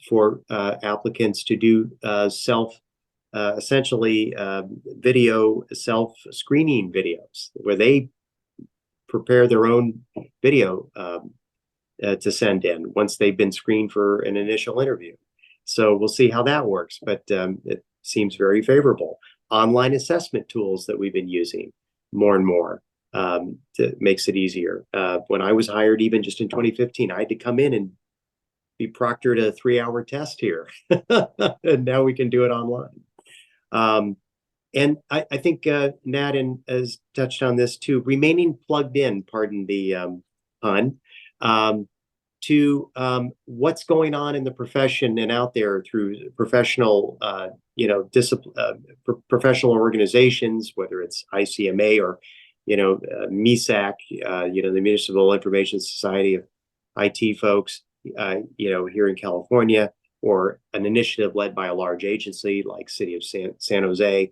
for applicants to do essentially video self-screening videos where they prepare their own video to send in once they've been screened for an initial interview. So we'll see how that works, but it seems very favorable. Online assessment tools that we've been using more and more makes it easier. When I was hired, even just in 2015, I had to come in and be proctored a 3-hour test here. And now we can do it online. And I think Nat has touched on this too, remaining plugged in, pardon the pun, to what's going on in the profession and out there through professional, professional organizations, whether it's ICMA or, MISAC, the Municipal Information Society of IT folks, here in California, or an initiative led by a large agency like City of San Jose,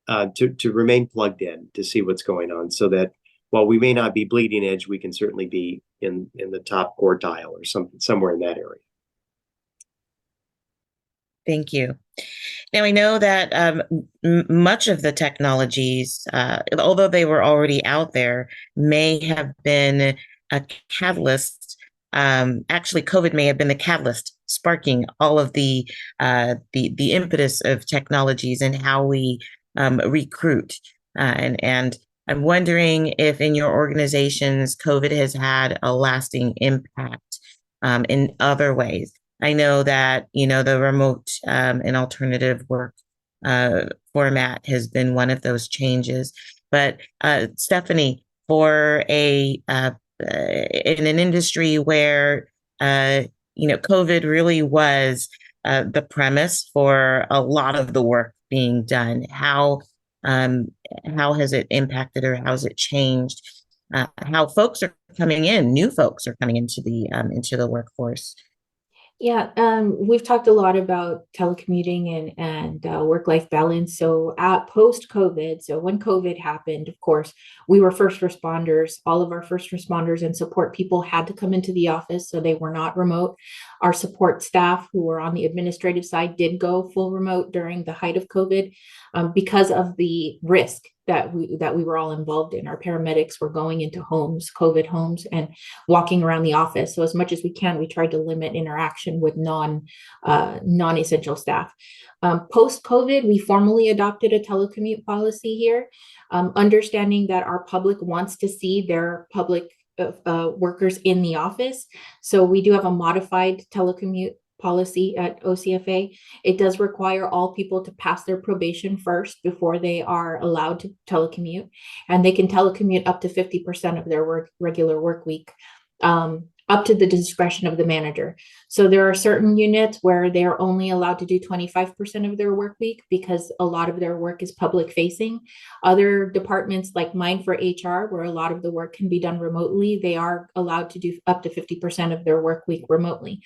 to remain plugged in to see what's going on, so that while we may not be bleeding edge, we can certainly be in the top quartile or somewhere in that area. Thank you. Now, I know that much of the technologies, although they were already out there, may have been a catalyst. Actually, COVID may have been the catalyst, sparking all of the impetus of technologies and how we recruit. And I'm wondering if in your organizations, COVID has had a lasting impact in other ways. I know that, the remote and alternative work format has been one of those changes. But Stephanie, for in an industry where, COVID really was the premise for a lot of the work being done, how has it impacted or how has it changed how folks are coming in, new folks are coming into the workforce? Yeah, we've talked a lot about telecommuting and work-life balance. So at post-COVID, so when COVID happened, of course, we were first responders. All of our first responders and support people had to come into the office, so they were not remote. Our support staff who were on the administrative side did go full remote during the height of COVID because of the risk that we were all involved in. Our paramedics were going into homes, COVID homes, and walking around the office. So as much as we can, we tried to limit interaction with non-essential staff. Post-COVID, we formally adopted a telecommute policy here, understanding that our public wants to see their public workers in the office. So we do have a modified telecommute policy at OCFA. It does require all people to pass their probation first before they are allowed to telecommute, and they can telecommute up to 50% of their regular work week, up to the discretion of the manager. So there are certain units where they're only allowed to do 25% of their work week because a lot of their work is public facing. Other departments like mine for HR, where a lot of the work can be done remotely, they are allowed to do up to 50% of their work week remotely.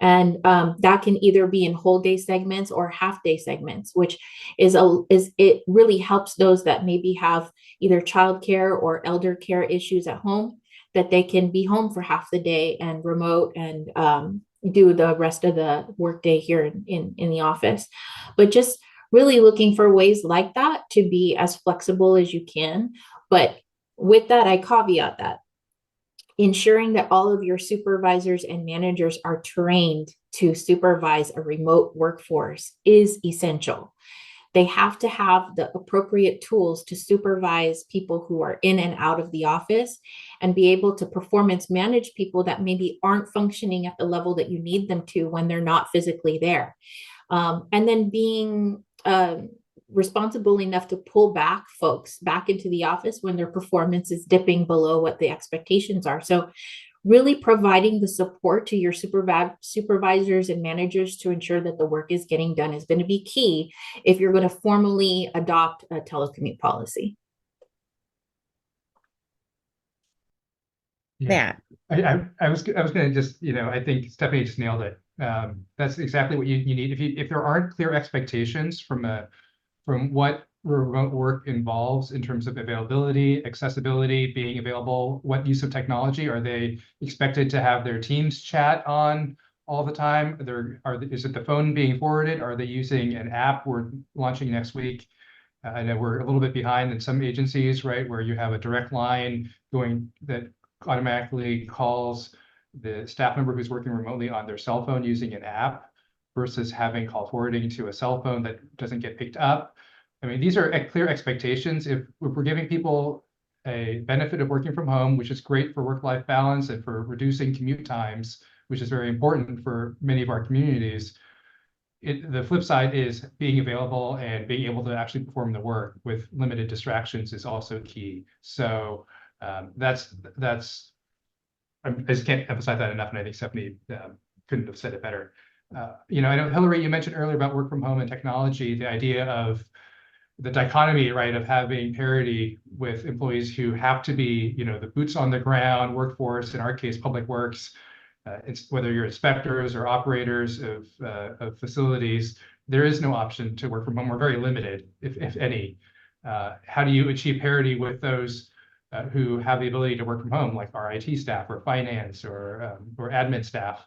And that can either be in whole day segments or half day segments, which it really helps those that maybe have either childcare or elder care issues at home, that they can be home for half the day and remote and do the rest of the workday here in the office. But just really looking for ways like that to be as flexible as you can, but With that, I caveat that ensuring that all of your supervisors and managers are trained to supervise a remote workforce is essential. They have to have the appropriate tools to supervise people who are in and out of the office and be able to performance manage people that maybe aren't functioning at the level that you need them to when they're not physically there. And then being responsible enough to pull back folks back into the office when their performance is dipping below what the expectations are. So really providing the support to your supervisors and managers to ensure that the work is getting done is going to be key if you're going to formally adopt a telecommute policy. Yeah. I was going to just, I think Stephanie just nailed it. That's exactly what you need. If there aren't clear expectations from what remote work involves in terms of availability, accessibility, being available, what use of technology, are they expected to have their Teams chat on all the time? Is it the phone being forwarded? Are they using an app we're launching next week? I know we're a little bit behind in some agencies, right, where you have a direct line going that automatically calls the staff member who's working remotely on their cell phone using an app versus having call forwarding to a cell phone that doesn't get picked up. I mean, these are clear expectations. If we're giving people a benefit of working from home, which is great for work-life balance and for reducing commute times, which is very important for many of our communities, the flip side is being available and being able to actually perform the work with limited distractions is also key. So that's I just can't emphasize that enough, and I think Stephanie couldn't have said it better. I know, Hillary, you mentioned earlier about work from home and technology, the idea of the dichotomy, right, of having parity with employees who have to be, the boots on the ground workforce, in our case, public works, it's whether you're inspectors or operators of facilities, there is no option to work from home. We're very limited, if any. How do you achieve parity with those who have the ability to work from home, like our IT staff or finance or admin staff?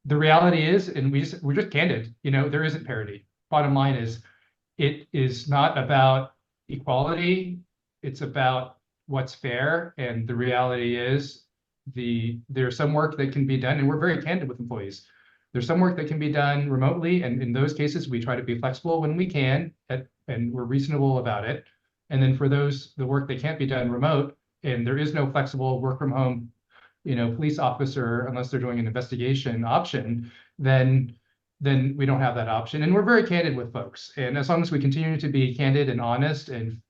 The reality is, and we're just candid, there isn't parity. Bottom line is, it is not about equality. It's about what's fair. And the reality is there's some work that can be done, and we're very candid with employees. There's some work that can be done remotely. And in those cases, we try to be flexible when we can, and we're reasonable about it. And then for the work that can't be done remote, and there is no flexible work from home, police officer, unless they're doing an investigation option, then we don't have that option. And we're very candid with folks. And as long as we continue to be candid and honest and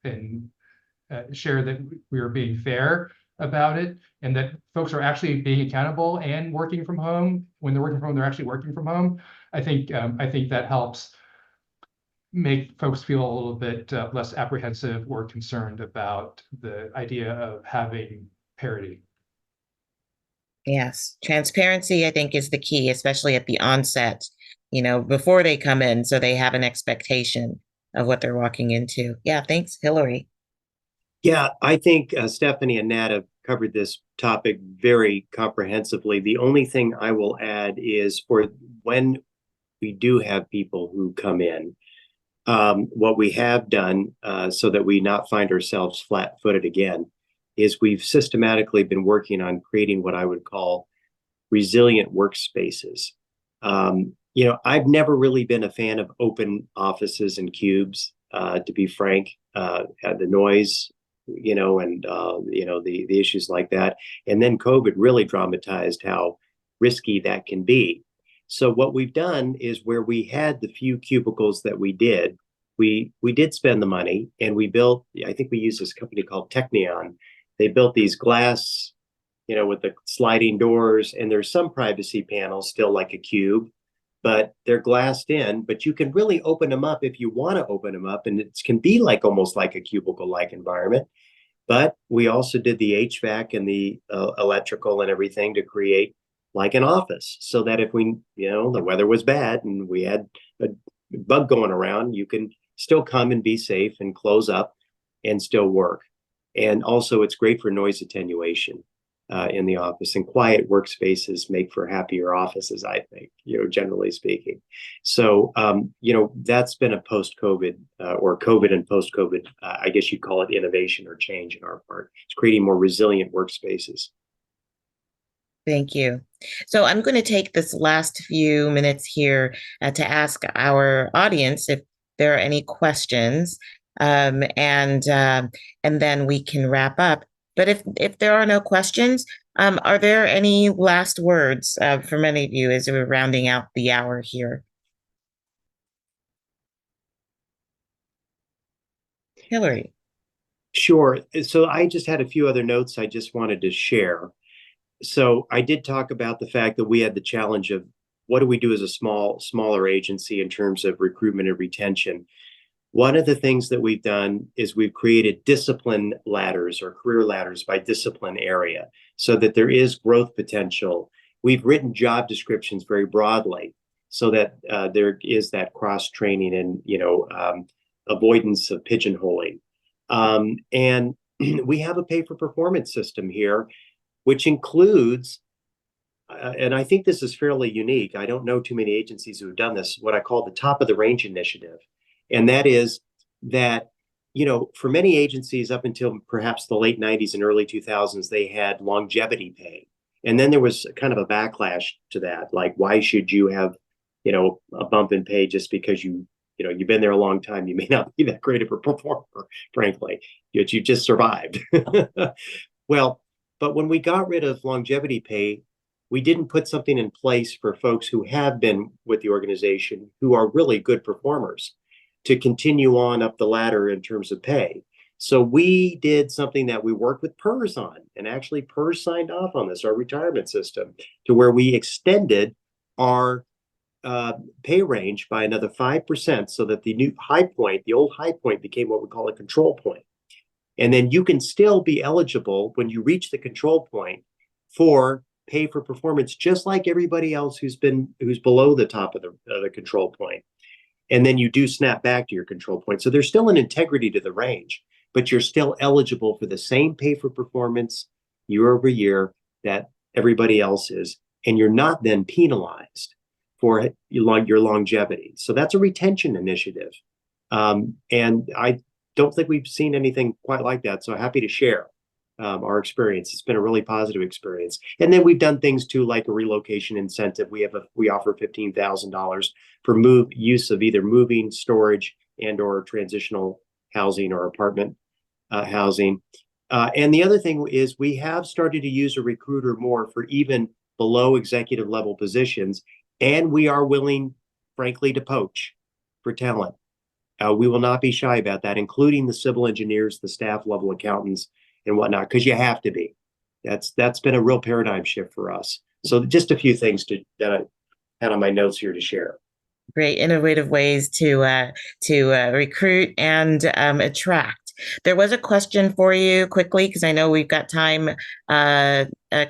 share that we are being fair about it, and that folks are actually being accountable and working from home, when they're working from home, they're actually working from home, I think that helps make folks feel a little bit less apprehensive or concerned about the idea of having parity. Yes. Transparency, I think, is the key, especially at the onset, before they come in, so they have an expectation of what they're walking into. Yeah. Thanks, Hillary. Yeah, I think Stephanie and Nat have covered this topic very comprehensively. The only thing I will add is, for when we do have people who come in, what we have done so that we not find ourselves flat-footed again is we've systematically been working on creating what I would call resilient workspaces. I've never really been a fan of open offices and cubes, to be frank. The noise, and the issues like that. And then COVID really dramatized how risky that can be. So what we've done is, where we had the few cubicles that we did spend the money, and we built, I think we used this company called Technion. They built these glass, with the sliding doors, and there's some privacy panels still like a cube, but they're glassed in, but you can really open them up if you want to open them up, and it can be like almost like a cubicle-like environment. But we also did the HVAC and the electrical and everything to create like an office, so that if the weather was bad and we had a bug going around, you can still come and be safe and close up and still work. And also, it's great for noise attenuation. in the office, and quiet workspaces make for happier offices, I think, generally speaking. So, that's been a post-COVID or COVID and post-COVID, I guess you'd call it innovation or change in our part. It's creating more resilient workspaces. Thank you. So I'm going to take this last few minutes here to ask our audience if there are any questions, and then we can wrap up. But if there are no questions, are there any last words from any of you as we're rounding out the hour here? Hillary. Sure. So I just had a few other notes I just wanted to share. So I did talk about the fact that we had the challenge of what do we do as a smaller agency in terms of recruitment and retention. One of the things that we've done is we've created discipline ladders or career ladders by discipline area so that there is growth potential. We've written job descriptions very broadly so that there is that cross training and avoidance of pigeonholing. And we have a pay for performance system here, which includes, and I think this is fairly unique. I don't know too many agencies who have done this, what I call the top of the range initiative. And that is that, for many agencies up until perhaps the late 90s and early 2000s, they had longevity pay. And then there was kind of a backlash to that. Like, why should you have, a bump in pay just because you've been there a long time? You may not be that great of a performer, frankly, yet you just survived. Well, but when we got rid of longevity pay, we didn't put something in place for folks who have been with the organization, who are really good performers, to continue on up the ladder in terms of pay. So we did something that we worked with PERS on, and actually PERS signed off on this, our retirement system, to where we extended our pay range by another 5% so that the new high point, the old high point, became what we call a control point. And then you can still be eligible when you reach the control point for pay for performance, just like everybody else who's below the top of the control point. And then you do snap back to your control point. So there's still an integrity to the range, but you're still eligible for the same pay for performance year over year that everybody else is. And you're not then penalized for your longevity. So that's a retention initiative. And I don't think we've seen anything quite like that. So happy to share our experience. It's been a really positive experience. And then we've done things too, like a relocation incentive. We offer $15,000 for use of either moving, storage, and or transitional housing or apartment housing. And the other thing is we have started to use a recruiter more for even below executive level positions. And we are willing, frankly, to poach for talent. We will not be shy about that, including the civil engineers, the staff level accountants, and whatnot, because you have to be. That's been a real paradigm shift for us. So just a few things that I had on my notes here to share. Great innovative ways to recruit and attract. There was a question for you quickly, because I know we've got time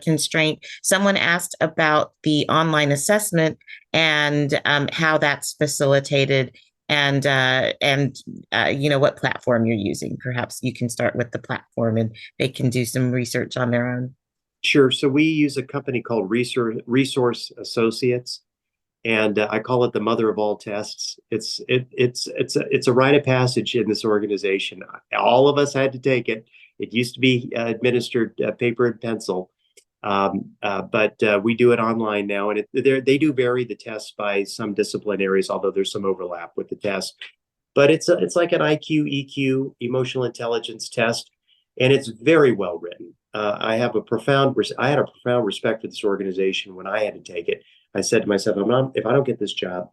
constraint. Someone asked about the online assessment and how that's facilitated, and what platform you're using. Perhaps you can start with the platform and they can do some research on their own. Sure. So we use a company called Resource Associates, and I call it the mother of all tests. It's a rite of passage in this organization. All of us had to take it. It used to be administered paper and pencil, but we do it online now, and they do vary the tests by some discipline areas, although there's some overlap with the test. But it's like an IQ, EQ, emotional intelligence test, and it's very well written. I had a profound respect for this organization when I had to take it. I said to myself, if I don't get this job,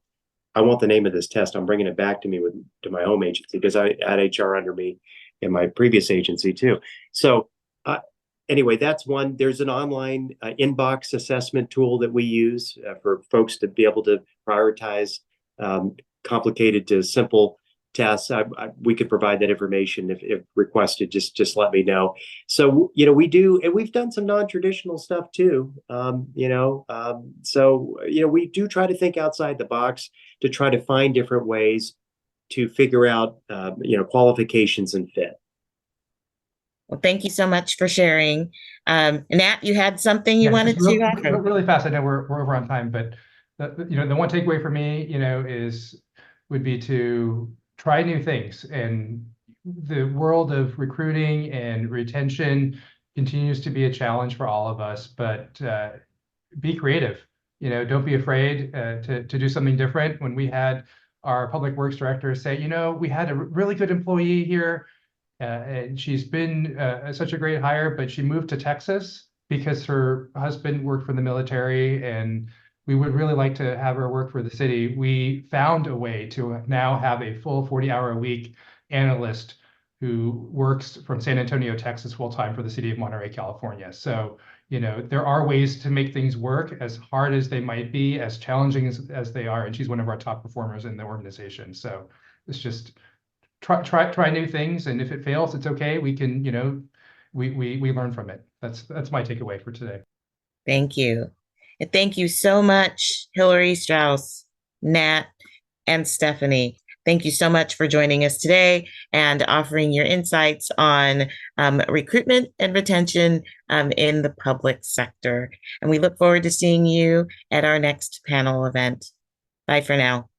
I want the name of this test. I'm bringing it back to me to my home agency, because I had HR under me in my previous agency too. So anyway, that's one. There's an online inbox assessment tool that we use for folks to be able to prioritize complicated to simple tests. We could provide that information if requested. Just let me know. So we do, and we've done some non-traditional stuff too. So we do try to think outside the box to try to find different ways to figure out qualifications and fit. Well, thank you so much for sharing. Nat, you had something you Yeah, wanted just to offer? really fast. I know we're over on time, but the one takeaway for me, would be to try new things. And the world of recruiting and retention continues to be a challenge for all of us, but be creative. Don't be afraid to do something different. When we had our public works director say, we had a really good employee here, and she's been such a great hire, but she moved to Texas because her husband worked for the military, and we would really like to have her work for the city. We found a way to now have a full 40-hour-a-week analyst who works from San Antonio, Texas, full time for the city of Monterey, California. So, there are ways to make things work, as hard as they might be, as challenging as they are. And she's one of our top performers in the organization. So it's just try new things, and if it fails, it's okay. We can, we learn from it. That's my takeaway for today. Thank you. And thank you so much, Hillary Strauss, Nat, and Stephanie. Thank you so much for joining us today and offering your insights on recruitment and retention in the public sector. And we look forward to seeing you at our next panel event. Bye for now.